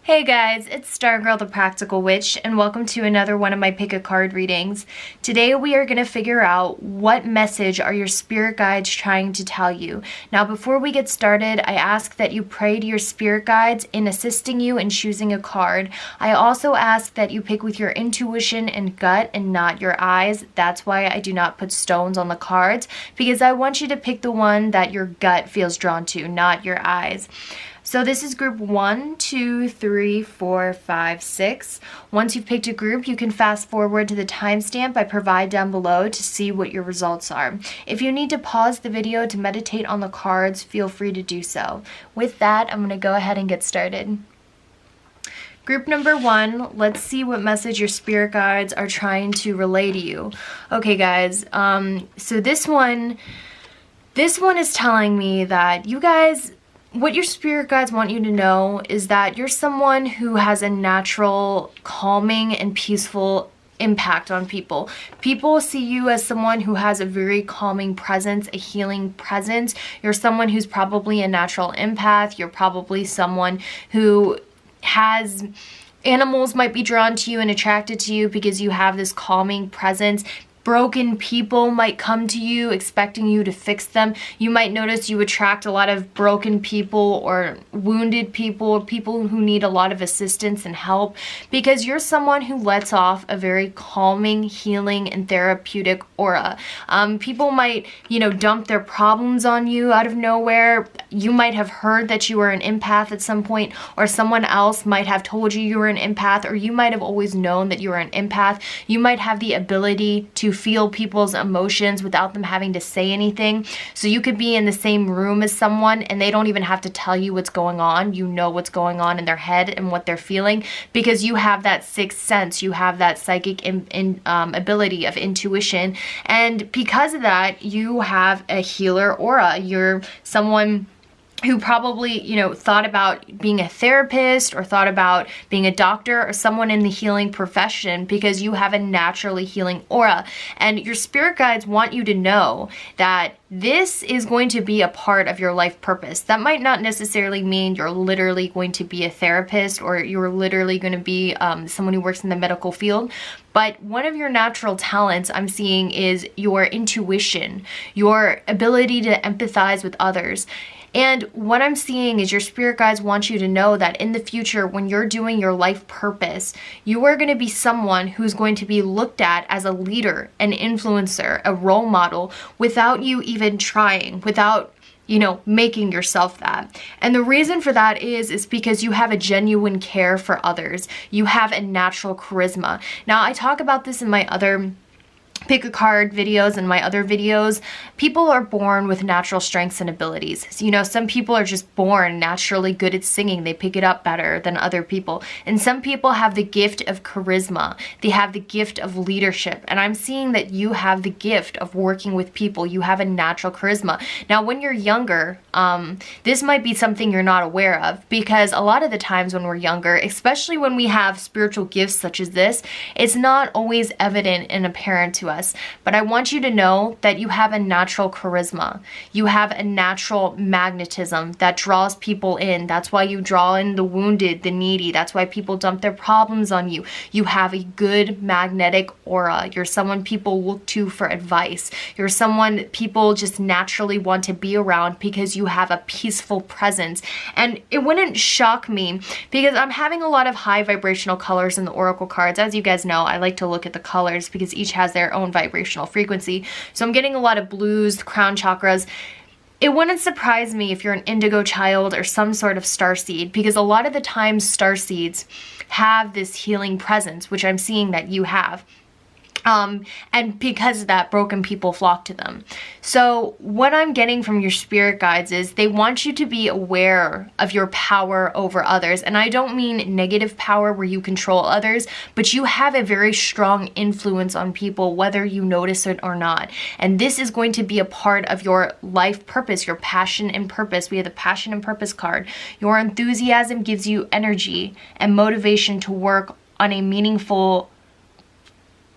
Hey guys, it's Stargirl.thepracticalwitch, and welcome to another one of my pick a card readings. Today we are going to figure out what message are your spirit guides trying to tell you. Now before we get started, I ask that you pray to your spirit guides in assisting you in choosing a card. I also ask that you pick with your intuition and gut and not your eyes. That's why I do not put stones on the cards, because I want you to pick the one that your gut feels drawn to, not your eyes. So this is group 1, 2, 3, 4, 5, 6. Once you've picked a group, you can fast forward to the timestamp I provide down below to see what your results are. If you need to pause the video to meditate on the cards, feel free to do so. With that, I'm going to go ahead and get started. Group number 1, let's see what message your spirit guides are trying to relay to you. Okay guys, so this one is telling me that you guys, what your spirit guides want you to know is that you're someone who has a natural calming and peaceful impact on people. People see you as someone who has a very calming presence, a healing presence. You're someone who's probably a natural empath. You're probably someone who has animals might be drawn to you and attracted to you because you have this calming presence. Broken people might come to you expecting you to fix them. You might notice you attract a lot of broken people or wounded people, people who need a lot of assistance and help, because you're someone who lets off a very calming, healing, and therapeutic aura. People might, dump their problems on you out of nowhere. You might have heard that you were an empath at some point, or someone else might have told you you were an empath, or you might have always known that you were an empath. You might have the ability to feel people's emotions without them having to say anything. So you could be in the same room as someone and they don't even have to tell you what's going on. You know what's going on in their head and what they're feeling because you have that sixth sense. You have that psychic ability of intuition. And because of that, you have a healer aura. You're someone who probably, thought about being a therapist or thought about being a doctor or someone in the healing profession because you have a naturally healing aura. And your spirit guides want you to know that this is going to be a part of your life purpose. That might not necessarily mean you're literally going to be a therapist or you're literally going to be someone who works in the medical field. But one of your natural talents I'm seeing is your intuition, your ability to empathize with others. And what I'm seeing is your spirit guides want you to know that in the future, when you're doing your life purpose, you are going to be someone who's going to be looked at as a leader, an influencer, a role model, without you even trying, without making yourself that. And the reason for that is because you have a genuine care for others. You have a natural charisma. Now, I talk about this in my other pick a card videos and my other videos. People are born with natural strengths and abilities. So, some people are just born naturally good at singing. They pick it up better than other people. And some people have the gift of charisma. They have the gift of leadership. And I'm seeing that you have the gift of working with people. You have a natural charisma. Now, when you're younger, this might be something you're not aware of, because a lot of the times when we're younger, especially when we have spiritual gifts such as this, it's not always evident and apparent to us. But I want you to know that you have a natural charisma. You have a natural magnetism that draws people in. That's why you draw in the wounded, the needy. That's why people dump their problems on you. You have a good magnetic aura. You're someone people look to for advice. You're someone people just naturally want to be around because you have a peaceful presence. And it wouldn't shock me, because I'm having a lot of high vibrational colors in the oracle cards. As you guys know, I like to look at the colors because each has their own vibrational frequency. So I'm getting a lot of blues, crown chakras. It wouldn't surprise me if you're an indigo child or some sort of starseed, because a lot of the times starseeds have this healing presence, which I'm seeing that you have. And because of that, broken people flock to them. So what I'm getting from your spirit guides is they want you to be aware of your power over others. And I don't mean negative power where you control others, but you have a very strong influence on people, whether you notice it or not. And this is going to be a part of your life purpose, your passion and purpose. We have the passion and purpose card. Your enthusiasm gives you energy and motivation to work on a meaningful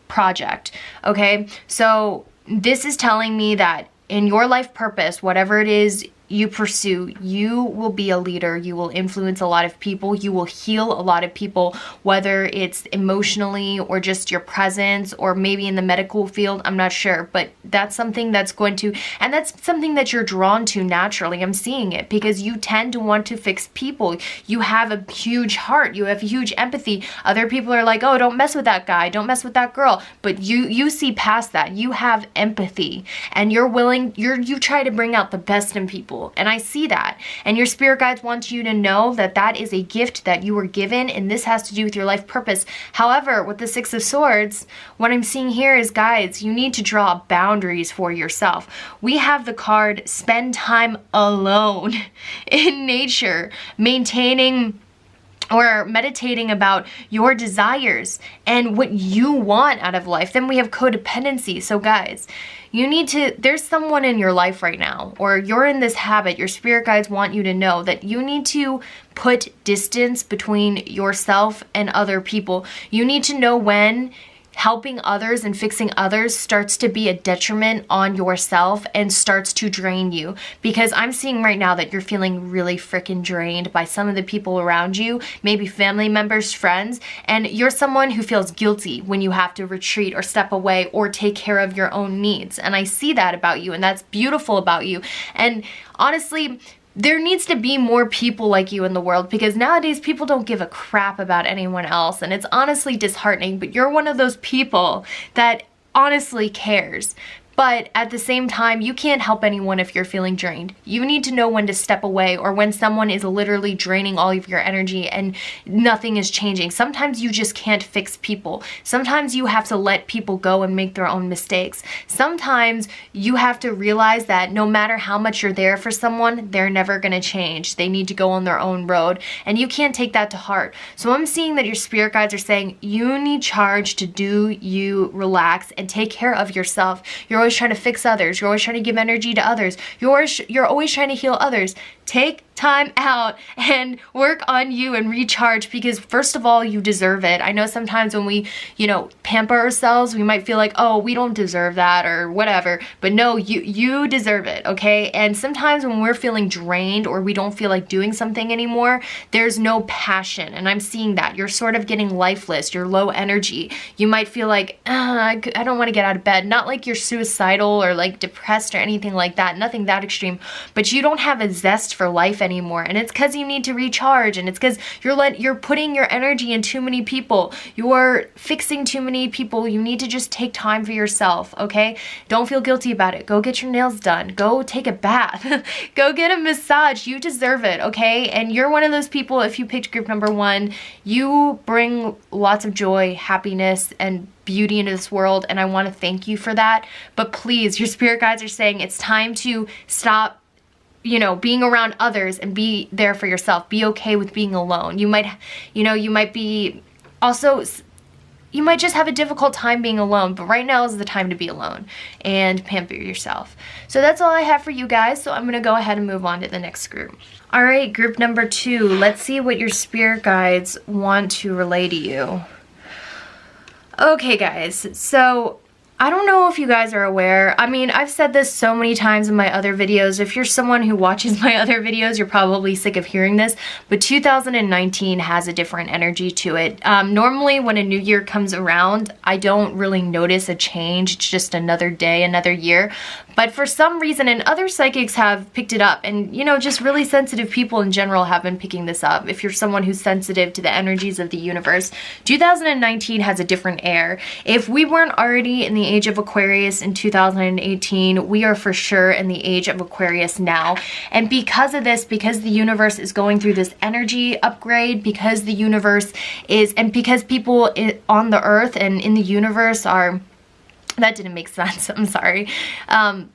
project. Okay, so this is telling me that in your life purpose, whatever it is you pursue, you will be a leader. You will influence a lot of people. You will heal a lot of people, whether it's emotionally or just your presence or maybe in the medical field. I'm not sure, but that's something that's going to, and that's something that you're drawn to naturally. I'm seeing it because you tend to want to fix people. You have a huge heart. You have huge empathy. Other people are like, oh, don't mess with that guy. Don't mess with that girl. But you see past that. You have empathy and you're willing, you try to bring out the best in people. And I see that. And your spirit guides want you to know that that is a gift that you were given, and this has to do with your life purpose. However, with the Six of Swords, what I'm seeing here is, guys, you need to draw boundaries for yourself. We have the card, spend time alone in nature, maintaining or meditating about your desires and what you want out of life. Then we have codependency. So guys, you need to, there's someone in your life right now, or you're in this habit, your spirit guides want you to know that you need to put distance between yourself and other people. You need to know when helping others and fixing others starts to be a detriment on yourself and starts to drain you. Because I'm seeing right now that you're feeling really freaking drained by some of the people around you, maybe family members, friends, and you're someone who feels guilty when you have to retreat or step away or take care of your own needs. And I see that about you, and that's beautiful about you. And honestly, there needs to be more people like you in the world, because nowadays people don't give a crap about anyone else, and it's honestly disheartening, but you're one of those people that honestly cares. But at the same time, you can't help anyone if you're feeling drained. You need to know when to step away, or when someone is literally draining all of your energy and nothing is changing. Sometimes you just can't fix people. Sometimes you have to let people go and make their own mistakes. Sometimes you have to realize that no matter how much you're there for someone, they're never gonna change. They need to go on their own road, and you can't take that to heart. So I'm seeing that your spirit guides are saying you need charge to do you, relax, and take care of yourself. You're always trying to fix others. You're always trying to give energy to others. You're always trying to heal others. Take time out and work on you and recharge, because first of all, you deserve it. I know sometimes when we, pamper ourselves, we might feel like, oh, we don't deserve that or whatever, but no, you deserve it, okay? And sometimes when we're feeling drained or we don't feel like doing something anymore, there's no passion, and I'm seeing that. You're sort of getting lifeless. You're low energy. You might feel like, I don't want to get out of bed. Not like you're suicidal or like depressed or anything like that, nothing that extreme, but you don't have a zest for life anymore, and it's because you need to recharge, and it's because you're putting your energy in too many people. You're fixing too many people. You need to just take time for yourself, okay? Don't feel guilty about it. Go get your nails done. Go take a bath. Go get a massage. You deserve it, okay? And you're one of those people, if you picked group number 1, you bring lots of joy, happiness, and beauty into this world, and I want to thank you for that. But please, your spirit guides are saying it's time to stop being around others and be there for yourself. Be okay with being alone. You might just have a difficult time being alone, but right now is the time to be alone and pamper yourself. So that's all I have for you guys. So I'm going to go ahead and move on to the next group. All right, group number 2. Let's see what your spirit guides want to relay to you. Okay, guys. So I don't know if you guys are aware. I mean, I've said this so many times in my other videos. If you're someone who watches my other videos, you're probably sick of hearing this, but 2019 has a different energy to it. Normally when a new year comes around, I don't really notice a change. It's just another day, another year. But for some reason, and other psychics have picked it up, and just really sensitive people in general have been picking this up. If you're someone who's sensitive to the energies of the universe, 2019 has a different air. If we weren't already in the age of Aquarius in 2018, we are for sure in the age of Aquarius now. And because of this, because the universe is going through this energy upgrade, because the universe is, and because people on the earth and in the universe are, that didn't make sense, I'm sorry.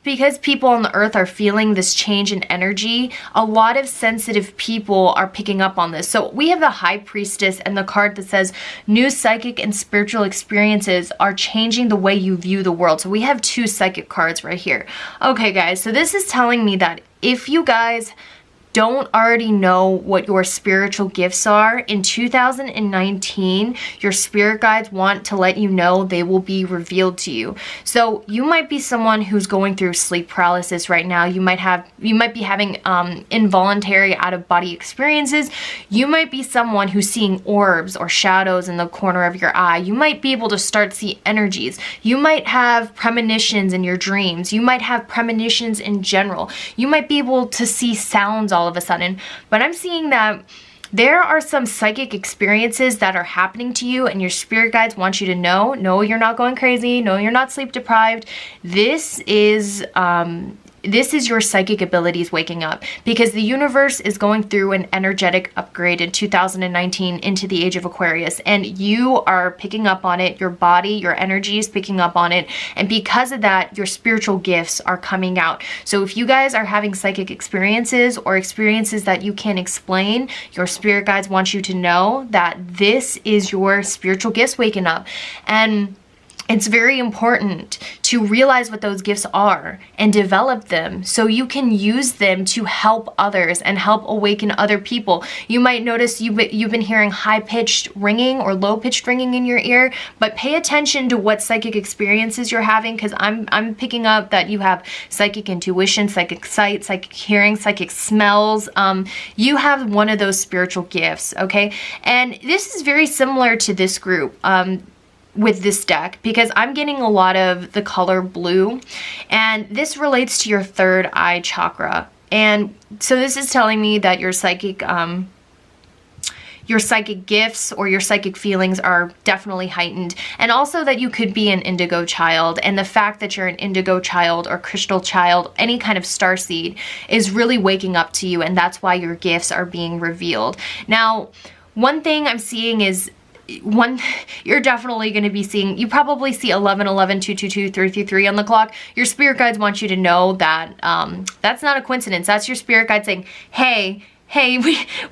Because people on the earth are feeling this change in energy, a lot of sensitive people are picking up on this. So we have the High Priestess and the card that says, new psychic and spiritual experiences are changing the way you view the world. So we have 2 psychic cards right here. Okay, guys, so this is telling me that if you guys don't already know what your spiritual gifts are, in 2019, your spirit guides want to let you know they will be revealed to you. So you might be someone who's going through sleep paralysis right now. You might be having involuntary out-of-body experiences. You might be someone who's seeing orbs or shadows in the corner of your eye. You might be able to start see energies. You might have premonitions in your dreams. You might have premonitions in general. You might be able to see sounds all of a sudden. But I'm seeing that there are some psychic experiences that are happening to you, and your spirit guides want you to know, no, you're not going crazy. No, you're not sleep deprived. This is your psychic abilities waking up, because the universe is going through an energetic upgrade in 2019 into the age of Aquarius, and you are picking up on it. Your body, your energy is picking up on it, and because of that, your spiritual gifts are coming out. So if you guys are having psychic experiences or experiences that you can't explain, your spirit guides want you to know that this is your spiritual gifts waking up. And it's very important to realize what those gifts are and develop them so you can use them to help others and help awaken other people. You might notice you've been hearing high-pitched ringing or low-pitched ringing in your ear, but pay attention to what psychic experiences you're having, because I'm picking up that you have psychic intuition, psychic sight, psychic hearing, psychic smells. You have one of those spiritual gifts, okay? And this is very similar to this group. With this deck, because I'm getting a lot of the color blue, and this relates to your third eye chakra. And so this is telling me that your psychic gifts or your psychic feelings are definitely heightened, and also that you could be an indigo child, and the fact that you're an indigo child or crystal child, any kind of starseed, is really waking up to you, and that's why your gifts are being revealed. Now, one thing I'm seeing is you're definitely going to be seeing, you probably see 11, 11, 2, 2, 2, 3, 3, 3 on the clock. Your spirit guides want you to know that that's not a coincidence. That's your spirit guide saying, hey,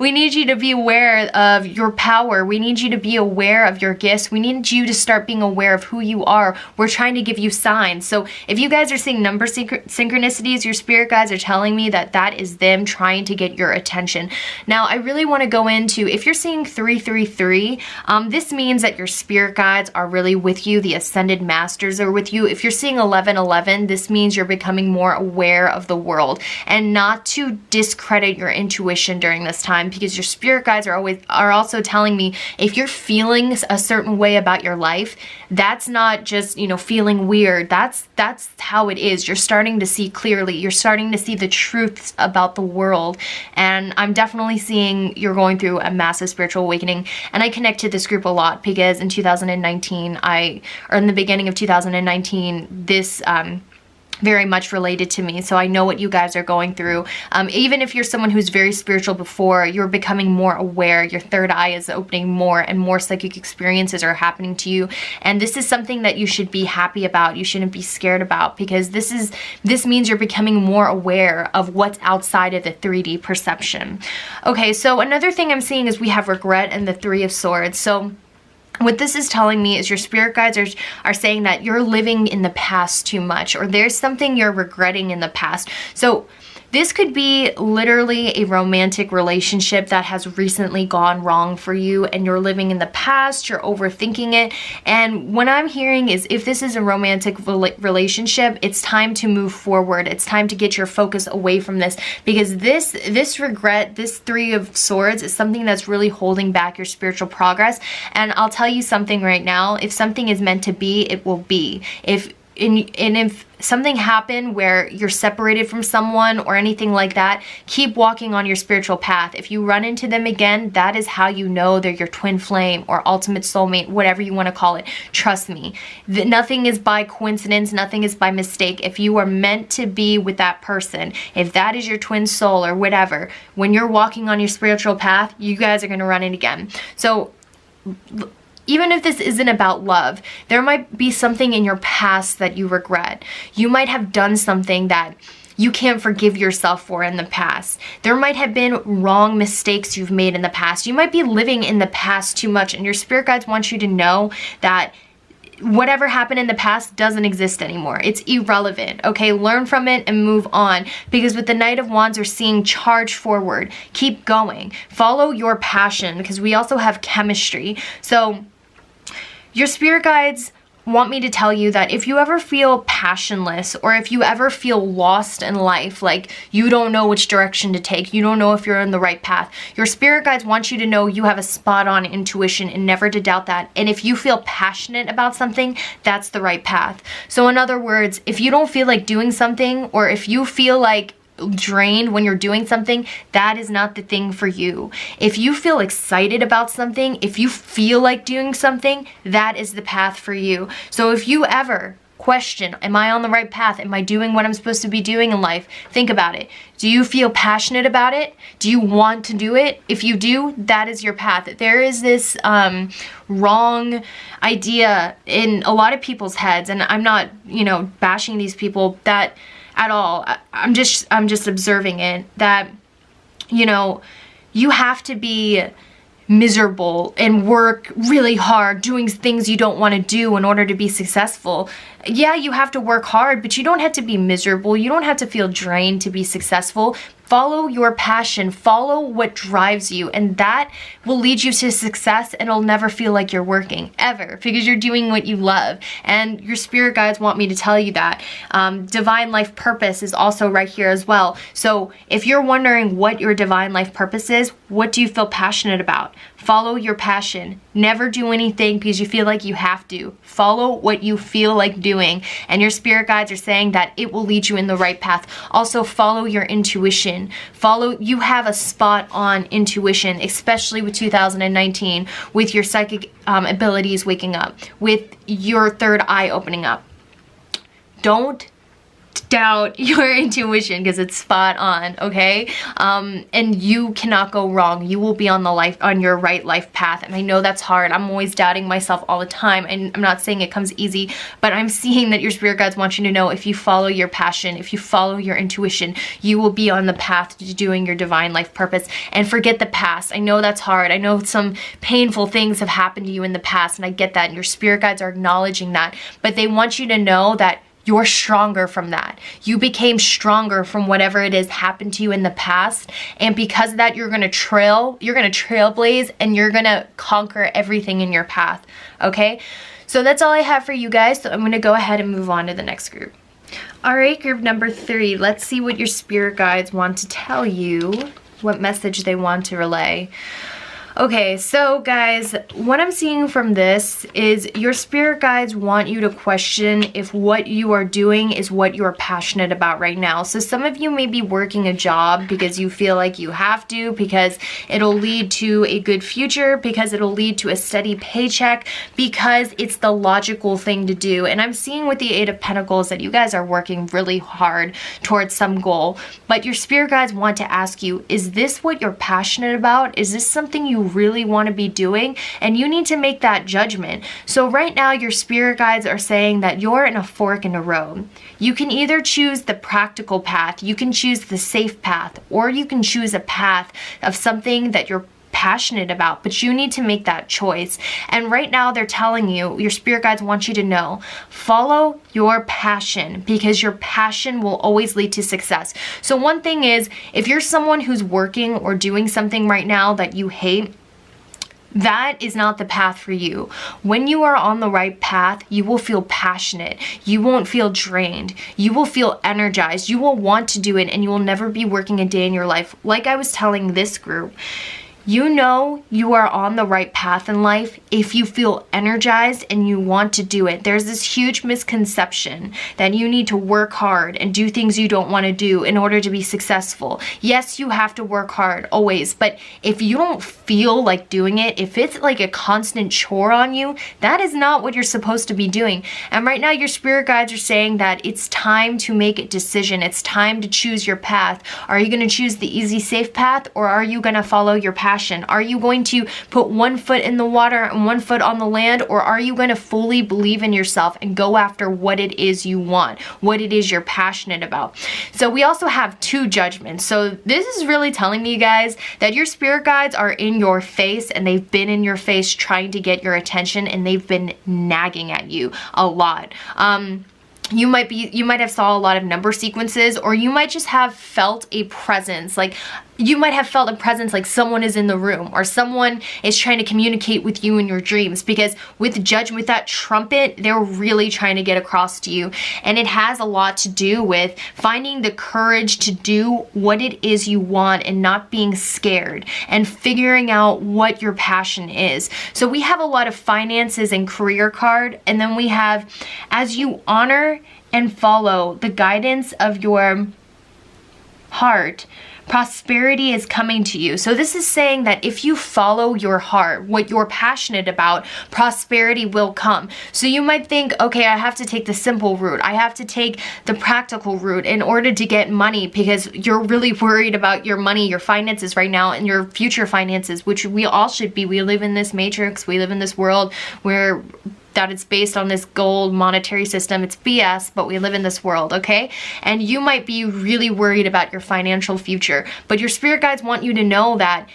we need you to be aware of your power. We need you to be aware of your gifts. We need you to start being aware of who you are. We're trying to give you signs. So if you guys are seeing number synchronicities, your spirit guides are telling me that that is them trying to get your attention. Now, I really want to go into, if you're seeing 333, this means that your spirit guides are really with you. The ascended masters are with you. If you're seeing 1111, this means you're becoming more aware of the world, and not to discredit your intuition during this time, because your spirit guides are also telling me, if you're feeling a certain way about your life, that's not just, feeling weird. That's how it is. You're starting to see clearly. You're starting to see the truths about the world. And I'm definitely seeing you're going through a massive spiritual awakening. And I connect to this group a lot because in 2019, or in the beginning of 2019, this very much related to me. So I know what you guys are going through. Even if you're someone who's very spiritual before, you're becoming more aware. Your third eye is opening more, and more psychic experiences are happening to you. And this is something that you should be happy about. You shouldn't be scared about, because this means you're becoming more aware of what's outside of the 3D perception. Okay, so another thing I'm seeing is we have regret and the Three of Swords. So what this is telling me is your spirit guides are saying that you're living in the past too much, or there's something you're regretting in the past. So this could be literally a romantic relationship that has recently gone wrong for you, and you're living in the past, you're overthinking it. And what I'm hearing is, if this is a romantic relationship, it's time to move forward. It's time to get your focus away from this, because this regret, this Three of Swords, is something that's really holding back your spiritual progress. And I'll tell you something right now, if something is meant to be, it will be. If something happened where you're separated from someone or anything like that, keep walking on your spiritual path. If you run into them again, that is how you know they're your twin flame or ultimate soulmate, whatever you want to call it. Trust me, nothing is by coincidence, nothing is by mistake. If you are meant to be with that person, if that is your twin soul or whatever, when you're walking on your spiritual path, you guys are going to run it again. So even if this isn't about love, there might be something in your past that you regret. You might have done something that you can't forgive yourself for in the past. There might have been wrong mistakes you've made in the past. You might be living in the past too much, and your spirit guides want you to know that whatever happened in the past doesn't exist anymore. It's irrelevant, okay? Learn from it and move on, because with the Knight of Wands, we're seeing charge forward. Keep going. Follow your passion, because we also have chemistry. So your spirit guides want me to tell you that if you ever feel passionless, or if you ever feel lost in life, like you don't know which direction to take, you don't know if you're on the right path, your spirit guides want you to know you have a spot on intuition and never to doubt that. And if you feel passionate about something, that's the right path. So in other words, if you don't feel like doing something, or if you feel like drained when you're doing something, that is not the thing for you. If you feel excited about something, if you feel like doing something, that is the path for you. So if you ever question, am I on the right path? Am I doing what I'm supposed to be doing in life? Think about it. Do you feel passionate about it? Do you want to do it? If you do, that is your path. There is this wrong idea in a lot of people's heads, and I'm not, bashing these people that at all. I'm just observing it, that, you have to be miserable and work really hard doing things you don't want to do in order to be successful. Yeah, you have to work hard, but you don't have to be miserable. You don't have to feel drained to be successful. Follow your passion, follow what drives you, and that will lead you to success, and it'll never feel like you're working, ever, because you're doing what you love. And your spirit guides want me to tell you that. Divine life purpose is also right here as well. So if you're wondering what your divine life purpose is, what do you feel passionate about? Follow your passion. Never do anything because you feel like you have to. Follow what you feel like doing. And your spirit guides are saying that it will lead you in the right path. Also, follow your intuition. You have a spot on intuition, especially with 2019, with your psychic abilities waking up, with your third eye opening up. Don't doubt your intuition, because it's spot on, okay? And you cannot go wrong. You will be on your right life path. And I know that's hard. I'm always doubting myself all the time, and I'm not saying it comes easy, but I'm seeing that your spirit guides want you to know, if you follow your passion, if you follow your intuition, you will be on the path to doing your divine life purpose. And forget the past. I know that's hard. I know some painful things have happened to you in the past, and I get that, and your spirit guides are acknowledging that, but they want you to know that you're stronger from that. You became stronger from whatever it is happened to you in the past. And because of that, you're gonna trailblaze, and you're gonna conquer everything in your path, okay? So that's all I have for you guys. So I'm gonna go ahead and move on to the next group. All right, group number 3. Let's see what your spirit guides want to tell you, what message they want to relay. Okay, so guys, what I'm seeing from this is your spirit guides want you to question if what you are doing is what you're passionate about right now. So some of you may be working a job because you feel like you have to, because it'll lead to a good future, because it'll lead to a steady paycheck, because it's the logical thing to do. And I'm seeing with the 8 of Pentacles that you guys are working really hard towards some goal. But your spirit guides want to ask you, is this what you're passionate about? Is this something you really want to be doing? And you need to make that judgment. So right now your spirit guides are saying that you're in a fork in the road. You can either choose the practical path, you can choose the safe path, or you can choose a path of something that you're passionate about, but you need to make that choice. And right now they're telling you, your spirit guides want you to know, follow your passion, because your passion will always lead to success. So one thing is, if you're someone who's working or doing something right now that you hate, that is not the path for you. When you are on the right path, you will feel passionate. You won't feel drained. You will feel energized. You will want to do it, and you will never be working a day in your life. Like I was telling this group, you know you are on the right path in life if you feel energized and you want to do it. There's this huge misconception that you need to work hard and do things you don't want to do in order to be successful. Yes, you have to work hard, always, but if you don't feel like doing it, if it's like a constant chore on you, that is not what you're supposed to be doing. And right now your spirit guides are saying that it's time to make a decision. It's time to choose your path. Are you going to choose the easy, safe path, or are you going to follow your passion passion? Are you going to put one foot in the water and one foot on the land, or are you going to fully believe in yourself and go after what it is you want, what it is you're passionate about? So we also have 2 judgments. So this is really telling me, you guys, that your spirit guides are in your face, and they've been in your face trying to get your attention, and they've been nagging at you a lot. You might have saw a lot of number sequences, or you might just have felt a presence. Like, you might have felt a presence, like someone is in the room, or someone is trying to communicate with you in your dreams, because with judgment, with that trumpet, they're really trying to get across to you. And it has a lot to do with finding the courage to do what it is you want and not being scared, and figuring out what your passion is. So we have a lot of finances and career card, and then we have, as you honor and follow the guidance of your heart, prosperity is coming to you. So this is saying that if you follow your heart, what you're passionate about, prosperity will come. So you might think, okay, I have to take the simple route. I have to take the practical route in order to get money, because you're really worried about your money, your finances right now, and your future finances, which we all should be. We live in this matrix. We live in this world where that it's based on this gold monetary system. It's BS, but we live in this world, okay? And you might be really worried about your financial future, but your spirit guides want you to know that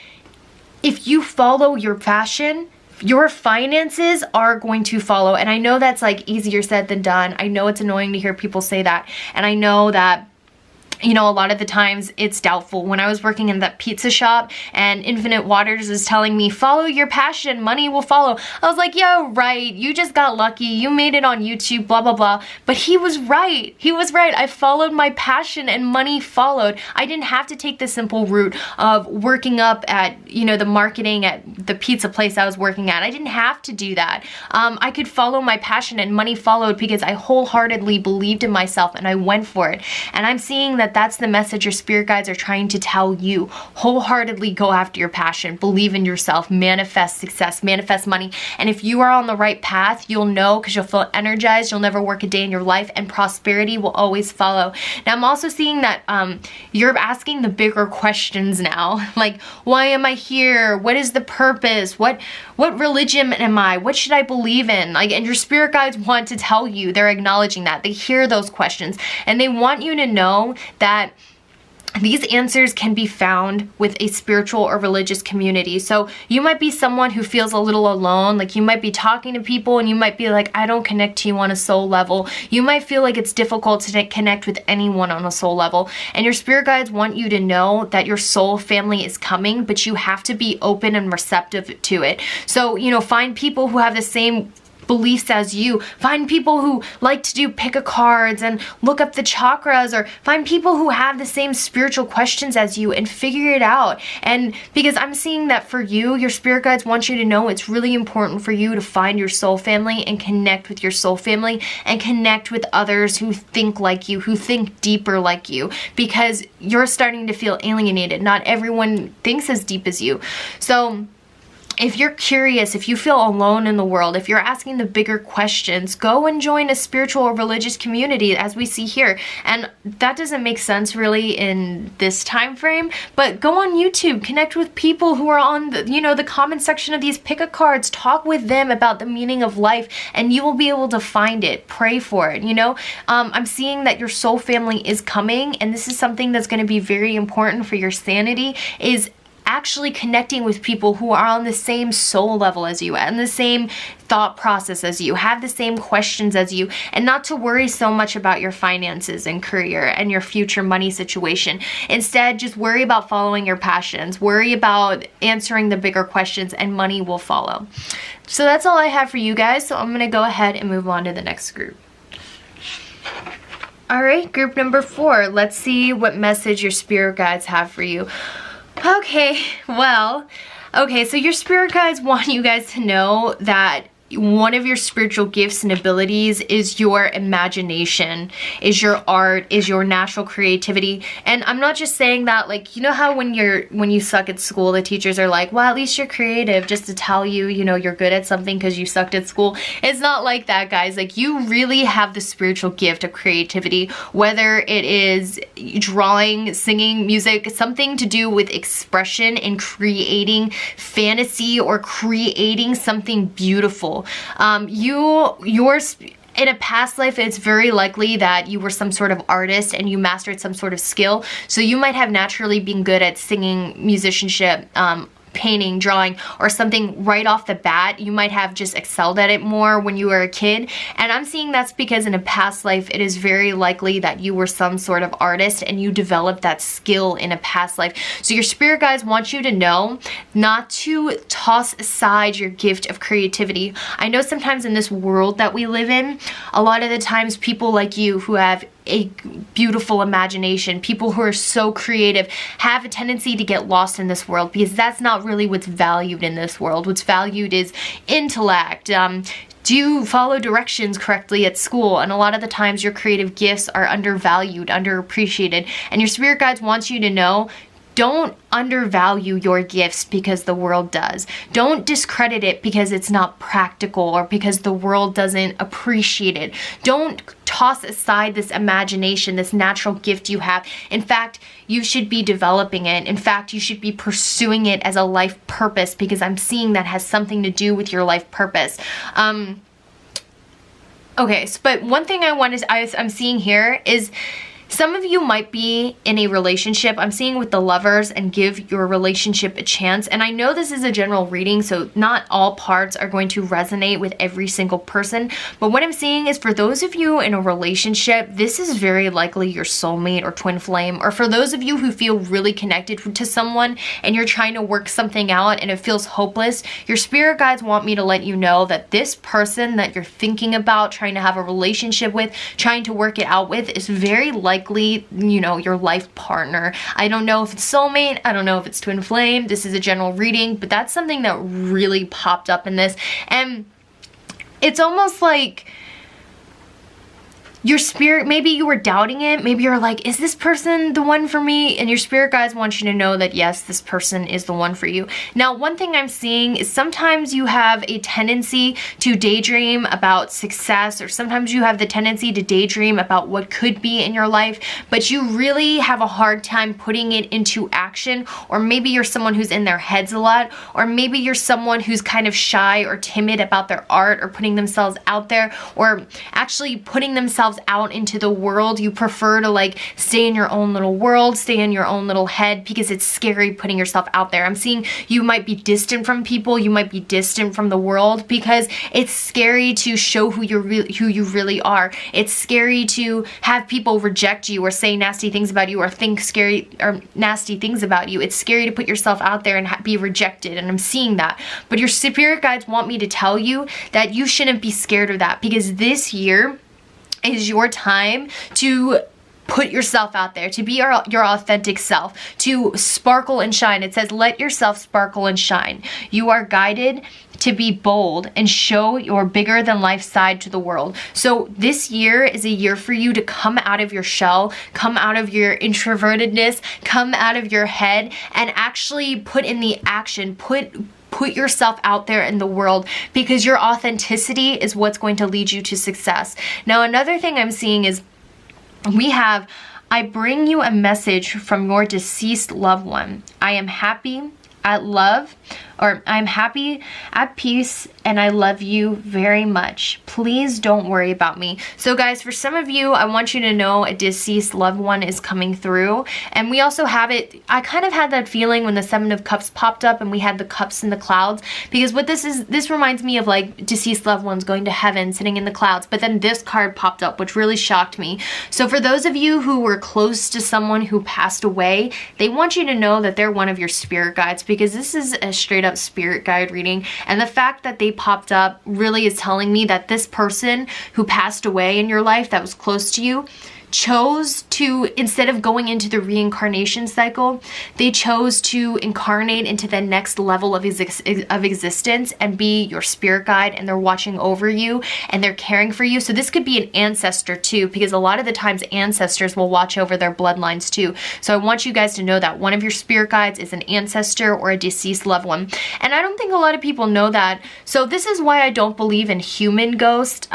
if you follow your passion, your finances are going to follow. And I know that's like easier said than done. I know it's annoying to hear people say that. And I know that, you know, a lot of the times it's doubtful. When I was working in that pizza shop and Infinite Waters is telling me, follow your passion, money will follow. I was like, yo, right, you just got lucky. You made it on YouTube, blah, blah, blah. But he was right. He was right. I followed my passion and money followed. I didn't have to take the simple route of working up at, you know, the marketing at the pizza place I was working at. I didn't have to do that. I could follow my passion and money followed because I wholeheartedly believed in myself and I went for it. And I'm seeing that that's the message your spirit guides are trying to tell you. Wholeheartedly go after your passion, believe in yourself, manifest success, manifest money. And if you are on the right path, you'll know, because you'll feel energized, you'll never work a day in your life, and prosperity will always follow. Now I'm also seeing that you're asking the bigger questions now, like, why am I here? What is the purpose? What religion am I? What should I believe in? Like, and your spirit guides want to tell you, they're acknowledging that. They hear those questions, and they want you to know that these answers can be found with a spiritual or religious community. So you might be someone who feels a little alone, like you might be talking to people and you might be like, I don't connect to you on a soul level. You might feel like it's difficult to connect with anyone on a soul level. And your spirit guides want you to know that your soul family is coming, but you have to be open and receptive to it. So, you know, find people who have the same beliefs as you. Find people who like to do pick-a-cards and look up the chakras, or find people who have the same spiritual questions as you and figure it out. And because I'm seeing that for you, your spirit guides want you to know it's really important for you to find your soul family and connect with your soul family and connect with others who think like you, who think deeper like you, because you're starting to feel alienated. Not everyone thinks as deep as you. So if you're curious, if you feel alone in the world, if you're asking the bigger questions, go and join a spiritual or religious community, as we see here. And that doesn't make sense really in this time frame, but go on YouTube, connect with people who are on the, you know, the comment section of these pick-a-cards, talk with them about the meaning of life, and you will be able to find it. Pray for it, you know. I'm seeing that your soul family is coming, and this is something that's going to be very important for your sanity, is actually connecting with people who are on the same soul level as you, and the same thought process as you, have the same questions as you, and not to worry so much about your finances and career and your future money situation. Instead, just worry about following your passions, worry about answering the bigger questions, and money will follow. So that's all I have for you guys, so I'm gonna go ahead and move on to the next group. All right, group number 4. Let's see what message your spirit guides have for you. Okay, well, okay, so your spirit guides want you guys to know that one of your spiritual gifts and abilities is your imagination, is your art, is your natural creativity. And I'm not just saying that, like, you know how when you suck at school, the teachers are like, well, at least you're creative, just to tell you, you know, you're good at something because you sucked at school. It's not like that, guys. Like, you really have the spiritual gift of creativity, whether it is drawing, singing, music, something to do with expression and creating fantasy or creating something beautiful. In a past life, it's very likely that you were some sort of artist and you mastered some sort of skill. So you might have naturally been good at singing, musicianship, painting, drawing, or something right off the bat. You might have just excelled at it more when you were a kid. And I'm seeing that's because in a past life, it is very likely that you were some sort of artist and you developed that skill in a past life. So your spirit guides want you to know not to toss aside your gift of creativity. I know sometimes in this world that we live in, a lot of the times people like you who have a beautiful imagination, people who are so creative, have a tendency to get lost in this world, because that's not really what's valued in this world. What's valued is intellect. Do you follow directions correctly at school? And a lot of the times your creative gifts are undervalued, underappreciated. And your spirit guides want you to know, don't undervalue your gifts because the world does. Don't discredit it because it's not practical or because the world doesn't appreciate it. Don't toss aside this imagination, this natural gift you have. In fact, you should be developing it. In fact, you should be pursuing it as a life purpose, because I'm seeing that has something to do with your life purpose. Okay, but one thing I'm seeing here is some of you might be in a relationship. I'm seeing with the lovers, and give your relationship a chance. And I know this is a general reading, so not all parts are going to resonate with every single person. But what I'm seeing is for those of you in a relationship, this is very likely your soulmate or twin flame. Or for those of you who feel really connected to someone and you're trying to work something out and it feels hopeless, your spirit guides want me to let you know that this person that you're thinking about, trying to have a relationship with, trying to work it out with, is very likely, you know, your life partner. I don't know if it's soulmate, I don't know if it's twin flame. This is a general reading, but that's something that really popped up in this. And it's almost like your spirit, maybe you were doubting it, maybe you're like, is this person the one for me? And your spirit guides want you to know that yes, this person is the one for you. Now, one thing I'm seeing is sometimes you have a tendency to daydream about success, or sometimes you have the tendency to daydream about what could be in your life, but you really have a hard time putting it into action. Or maybe you're someone who's in their heads a lot, or maybe you're someone who's kind of shy or timid about their art or putting themselves out there, or actually putting themselves out into the world. You prefer to like stay in your own little world, stay in your own little head, because it's scary putting yourself out there. I'm seeing you might be distant from people, you might be distant from the world, because it's scary to show who you really are. It's scary to have people reject you or say nasty things about you or think scary or nasty things about you. It's scary to put yourself out there and be rejected, and I'm seeing that. But your spirit guides want me to tell you that you shouldn't be scared of that, because this year is your time to put yourself out there, to be your authentic self, to sparkle and shine. It says, let yourself sparkle and shine. You are guided to be bold and show your bigger than life side to the world. So this year is a year for you to come out of your shell, come out of your introvertedness, come out of your head, and actually put in the action, put yourself out there in the world, because your authenticity is what's going to lead you to success. Now, another thing I'm seeing is I bring you a message from your deceased loved one. I am happy, at love, or I'm happy, at peace, and I love you very much. Please don't worry about me. So guys, for some of you, I want you to know a deceased loved one is coming through. And we also have it, I kind of had that feeling when the Seven of Cups popped up and we had the cups in the clouds, because what this reminds me of like deceased loved ones going to heaven, sitting in the clouds. But then this card popped up, which really shocked me. So for those of you who were close to someone who passed away, they want you to know that they're one of your spirit guides, because this is a straight up spirit guide reading. And the fact that they popped up really is telling me that this person who passed away in your life that was close to you chose to, instead of going into the reincarnation cycle, they chose to incarnate into the next level of existence and be your spirit guide, and they're watching over you and they're caring for you. So this could be an ancestor too, because a lot of the times ancestors will watch over their bloodlines too. So I want you guys to know that one of your spirit guides is an ancestor or a deceased loved one. And I don't think a lot of people know that. So this is why I don't believe in human ghosts.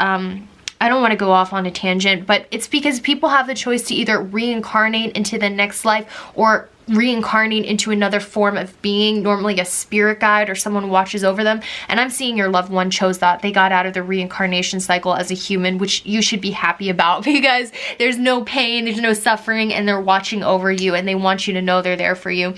I don't want to go off on a tangent, but it's because people have the choice to either reincarnate into the next life or reincarnate into another form of being, normally a spirit guide or someone watches over them. And I'm seeing your loved one chose that. They got out of the reincarnation cycle as a human, which you should be happy about, because there's no pain, there's no suffering, and they're watching over you and they want you to know they're there for you.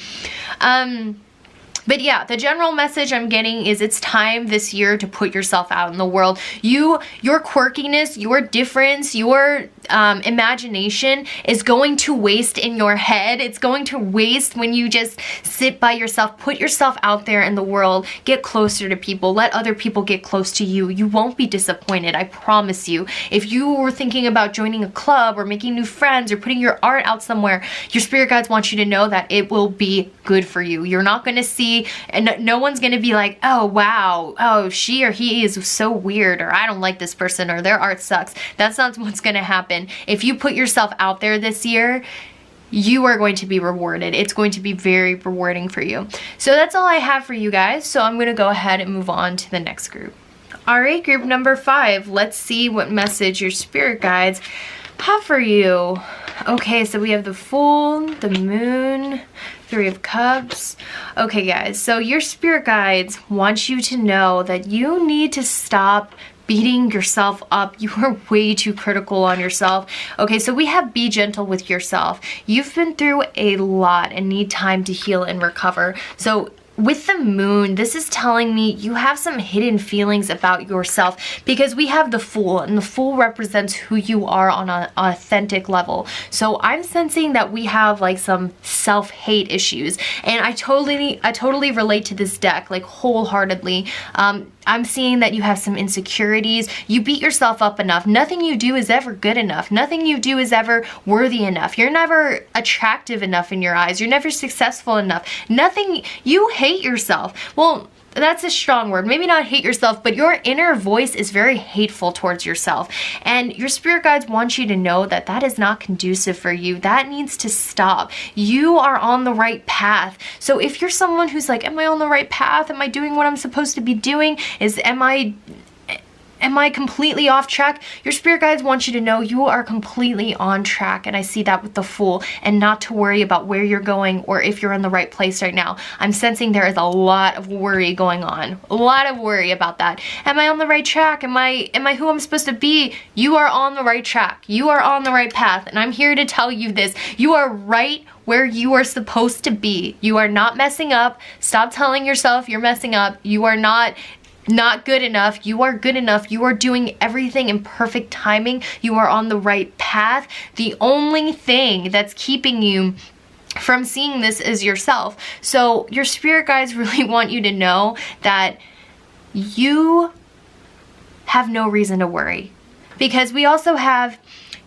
But yeah, the general message I'm getting is it's time this year to put yourself out in the world. Your quirkiness, your difference, your imagination is going to waste in your head. It's going to waste when you just sit by yourself. Put yourself out there in the world. Get closer to people. Let other people get close to you. You won't be disappointed, I promise you. If you were thinking about joining a club or making new friends or putting your art out somewhere, your spirit guides want you to know that it will be good for you. You're not going to see, and no one's going to be like, oh wow, oh she or he is so weird, or I don't like this person, or their art sucks. That's not what's going to happen. If you put yourself out there this year, you are going to be rewarded. It's going to be very rewarding for you. So that's all I have for you guys. So I'm going to go ahead and move on to the next group. All right, group number 5. Let's see what message your spirit guides have for you. Okay, so we have the Fool, the Moon, 3 of Cups. Okay, guys, so your spirit guides want you to know that you need to stop beating yourself up. You are way too critical on yourself. Okay, so we have be gentle with yourself. You've been through a lot and need time to heal and recover. So with the Moon, this is telling me you have some hidden feelings about yourself, because we have the Fool, and the Fool represents who you are on an authentic level. So I'm sensing that we have like some self-hate issues, and I totally relate to this deck, like wholeheartedly. I'm seeing that you have some insecurities. You beat yourself up enough. Nothing you do is ever good enough. Nothing you do is ever worthy enough. You're never attractive enough in your eyes. You're never successful enough. Nothing, you hate yourself. Well, that's a strong word. Maybe not hate yourself, but your inner voice is very hateful towards yourself. And your spirit guides want you to know that that is not conducive for you. That needs to stop. You are on the right path. So if you're someone who's like, am I on the right path? Am I doing what I'm supposed to be doing? Am I completely off track? Your spirit guides want you to know you are completely on track, and I see that with the Fool, and not to worry about where you're going or if you're in the right place right now. I'm sensing there is a lot of worry going on. A lot of worry about that. Am I on the right track? Am I who I'm supposed to be? You are on the right track. You are on the right path, and I'm here to tell you this. You are right where you are supposed to be. You are not messing up. Stop telling yourself you're messing up. You are not good enough. You are good enough. You are doing everything in perfect timing. You are on the right path. The only thing that's keeping you from seeing this is yourself. So your spirit guides really want you to know that you have no reason to worry, because we also have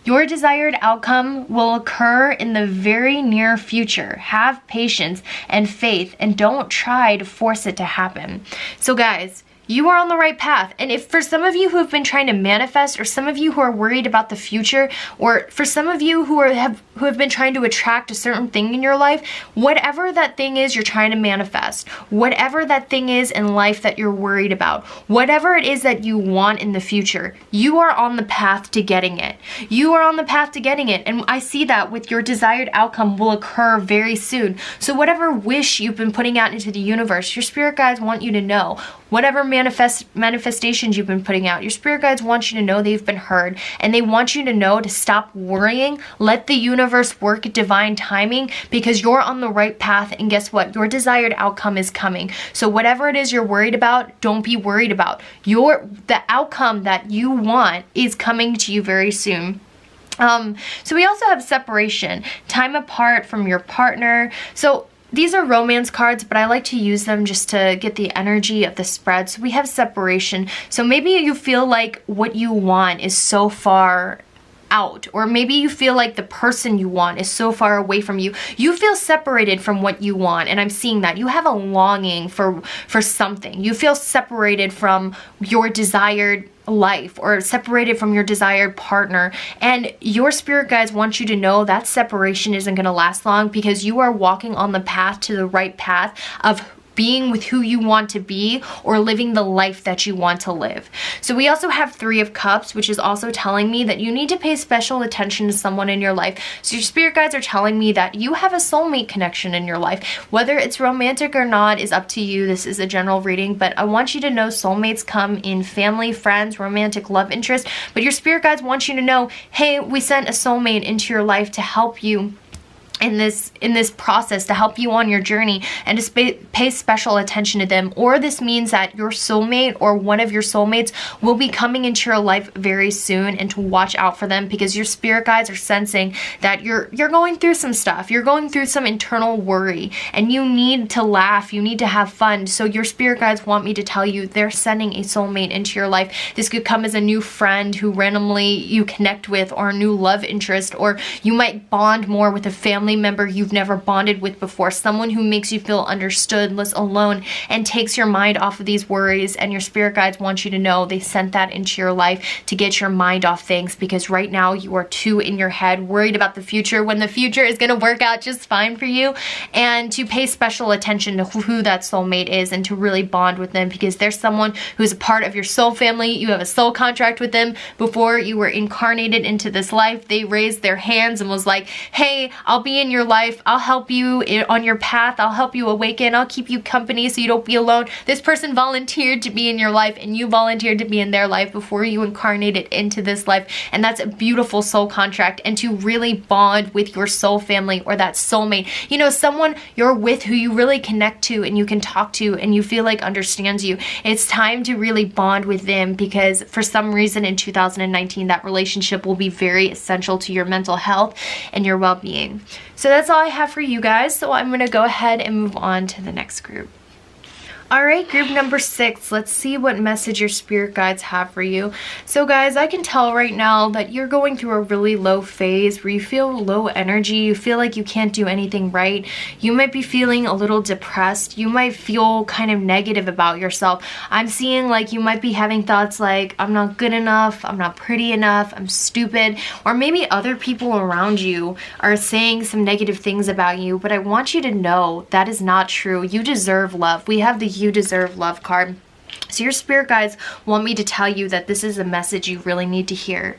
your desired outcome will occur in the very near future. Have patience and faith, and don't try to force it to happen. So guys, you are on the right path. And if for some of you who have been trying to manifest, or some of you who are worried about the future, or for some of you who have been trying to attract a certain thing in your life, whatever that thing is you're trying to manifest, whatever that thing is in life that you're worried about, whatever it is that you want in the future, you are on the path to getting it. You are on the path to getting it. And I see that with your desired outcome will occur very soon. So whatever wish you've been putting out into the universe, your spirit guides want you to know. Whatever manifestations you've been putting out, your spirit guides want you to know they've been heard, and they want you to know to stop worrying. Let the universe work at divine timing, because you're on the right path, and guess what? Your desired outcome is coming. So whatever it is you're worried about, don't be worried about. The outcome that you want is coming to you very soon. So we also have separation, time apart from your partner. So these are romance cards, but I like to use them just to get the energy of the spread. So we have separation. So maybe you feel like what you want is so far out, or maybe you feel like the person you want is so far away from you. You feel separated from what you want, and I'm seeing that. You have a longing for something. You feel separated from your desired life, or separated from your desired partner, and your spirit guides want you to know that separation isn't going to last long, because you are walking on the path to the right path of being with who you want to be, or living the life that you want to live. So we also have Three of Cups, which is also telling me that you need to pay special attention to someone in your life. So your spirit guides are telling me that you have a soulmate connection in your life. Whether it's romantic or not is up to you. This is a general reading, but I want you to know soulmates come in family, friends, romantic love interest. But your spirit guides want you to know, hey, we sent a soulmate into your life to help you in this process, to help you on your journey, and to pay special attention to them. Or this means that your soulmate, or one of your soulmates, will be coming into your life very soon, and to watch out for them, because your spirit guides are sensing that you're going through some stuff. You're going through some internal worry, and you need to laugh, you need to have fun. So your spirit guides want me to tell you they're sending a soulmate into your life. This could come as a new friend who randomly you connect with, or a new love interest, or you might bond more with a family member you've never bonded with before, someone who makes you feel understood, less alone, and takes your mind off of these worries. And your spirit guides want you to know they sent that into your life to get your mind off things, because right now you are too in your head, worried about the future, when the future is going to work out just fine for you, and to pay special attention to who that soulmate is, and to really bond with them, because there's someone who's a part of your soul family. You have a soul contract with them. Before you were incarnated into this life, they raised their hands and was like, hey, I'll be in your life, I'll help you on your path, I'll help you awaken, I'll keep you company so you don't be alone. This person volunteered to be in your life, and you volunteered to be in their life before you incarnated into this life. And that's a beautiful soul contract, and to really bond with your soul family, or that soulmate, you know, someone you're with who you really connect to, and you can talk to, and you feel like understands you. It's time to really bond with them, because for some reason in 2019 that relationship will be very essential to your mental health and your well-being. So that's all I have for you guys. So I'm going to go ahead and move on to the next group. Alright, group number 6, let's see what message your spirit guides have for you. So guys, I can tell right now that you're going through a really low phase where you feel low energy, you feel like you can't do anything right. You might be feeling a little depressed, you might feel kind of negative about yourself. I'm seeing like you might be having thoughts like, I'm not good enough, I'm not pretty enough, I'm stupid, or maybe other people around you are saying some negative things about you, but I want you to know that is not true. You deserve love. We have the You Deserve Love card. So your spirit guides want me to tell you that this is a message you really need to hear.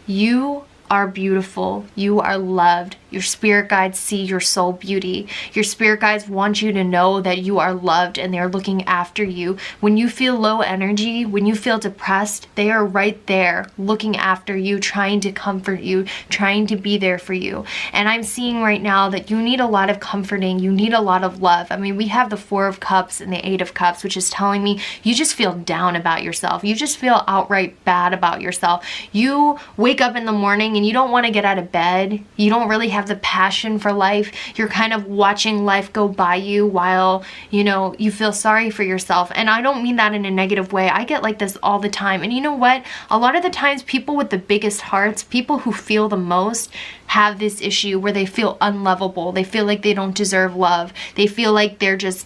You are beautiful. You are loved. Your spirit guides see your soul beauty. Your spirit guides want you to know that you are loved, and they're looking after you. When you feel low energy, when you feel depressed, they are right there looking after you, trying to comfort you, trying to be there for you. And I'm seeing right now that you need a lot of comforting. You need a lot of love. I mean, we have the Four of Cups and the Eight of Cups, which is telling me you just feel down about yourself. You just feel outright bad about yourself. You wake up in the morning and you don't want to get out of bed. You don't really have the passion for life. You're kind of watching life go by you while, you know, you feel sorry for yourself. And I don't mean that in a negative way. I get like this all the time. And you know what? A lot of the times people with the biggest hearts, people who feel the most, have this issue where they feel unlovable. They feel like they don't deserve love. They feel like they're just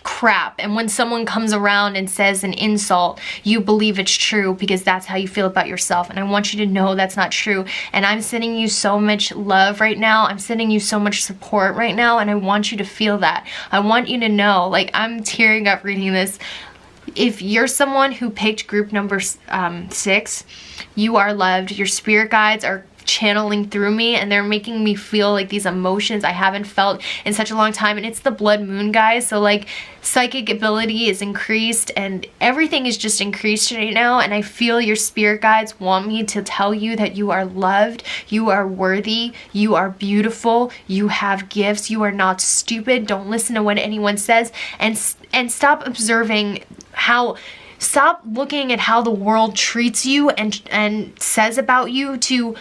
crap. And when someone comes around and says an insult, you believe it's true because that's how you feel about yourself. And I want you to know that's not true. And I'm sending you so much love right now. I'm sending you so much support right now. And I want you to feel that. I want you to know, like, I'm tearing up reading this. If you're someone who picked group number 6, you are loved. Your spirit guides are channeling through me, and they're making me feel like these emotions I haven't felt in such a long time. And it's the blood moon, guys, so like psychic ability is increased and everything is just increased right now. And I feel your spirit guides want me to tell you that you are loved, you are worthy, you are beautiful, you have gifts, you are not stupid. Don't listen to what anyone says, and stop observing stop looking at how the world treats you and says about you to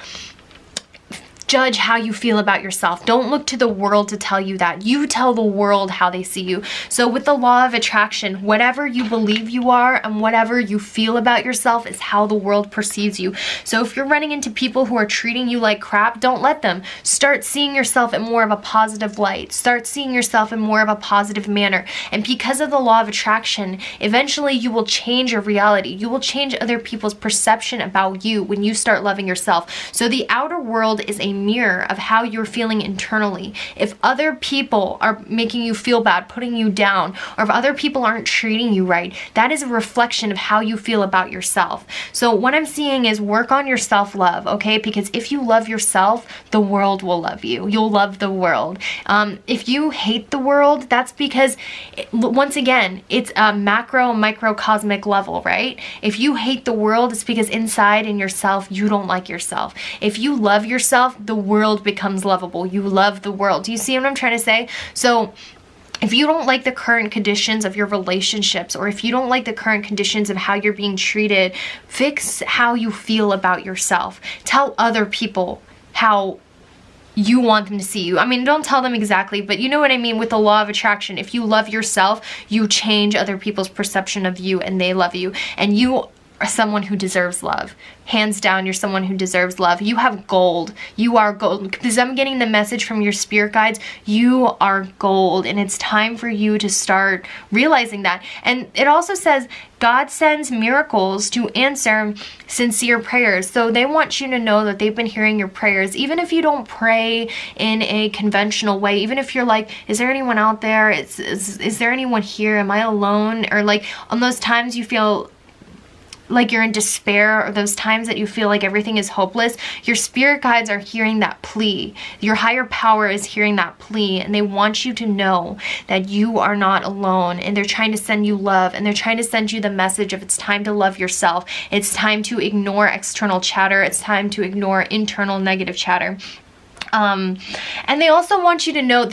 judge how you feel about yourself. Don't look to the world to tell you that. You tell the world how they see you. So with the law of attraction, whatever you believe you are and whatever you feel about yourself is how the world perceives you. So if you're running into people who are treating you like crap, don't let them. Start seeing yourself in more of a positive light. Start seeing yourself in more of a positive manner. And because of the law of attraction, eventually you will change your reality. You will change other people's perception about you when you start loving yourself. So the outer world is a mirror of how you're feeling internally. If other people are making you feel bad, putting you down, or if other people aren't treating you right, that is a reflection of how you feel about yourself. So what I'm seeing is work on your self-love, okay? Because if you love yourself, the world will love you. You'll love the world. If you hate the world, that's because, once again, it's a macro, microcosmic level, right? If you hate the world, it's because inside in yourself, you don't like yourself. If you love yourself, the world becomes lovable. You love the world. Do you see what I'm trying to say? So if you don't like the current conditions of your relationships, or if you don't like the current conditions of how you're being treated, fix how you feel about yourself. Tell other people how you want them to see you. I mean, don't tell them exactly, but you know what I mean with the law of attraction. If you love yourself, you change other people's perception of you and they love you. And you are someone who deserves love. Hands down, you're someone who deserves love. You have gold. You are gold. Because I'm getting the message from your spirit guides, you are gold. And it's time for you to start realizing that. And it also says, God sends miracles to answer sincere prayers. So they want you to know that they've been hearing your prayers. Even if you don't pray in a conventional way, even if you're like, is there anyone out there? Is there anyone here? Am I alone? Or like on those times you feel like you're in despair, or those times that you feel like everything is hopeless, your spirit guides are hearing that plea. Your higher power is hearing that plea, and they want you to know that you are not alone, and they're trying to send you love, and they're trying to send you the message of it's time to love yourself. It's time to ignore external chatter. It's time to ignore internal negative chatter. And they also want you to know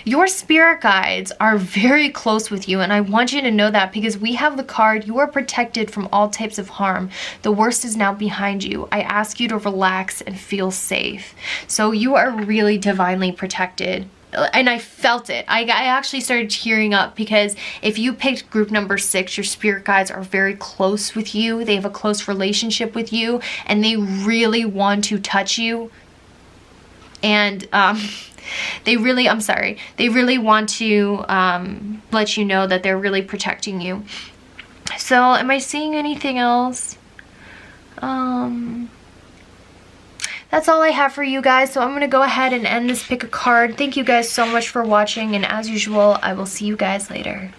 your spirit guides are very close with you. And I want you to know that because we have the card, you are protected from all types of harm. The worst is now behind you. I ask you to relax and feel safe. So you are really divinely protected. And I felt it. I actually started tearing up because if you picked group number 6, your spirit guides are very close with you. They have a close relationship with you, and they really want to touch you. And they really want to let you know that they're really protecting you. So am I seeing anything else? That's all I have for you guys. So I'm going to go ahead and end this pick a card. Thank you guys so much for watching. And as usual, I will see you guys later.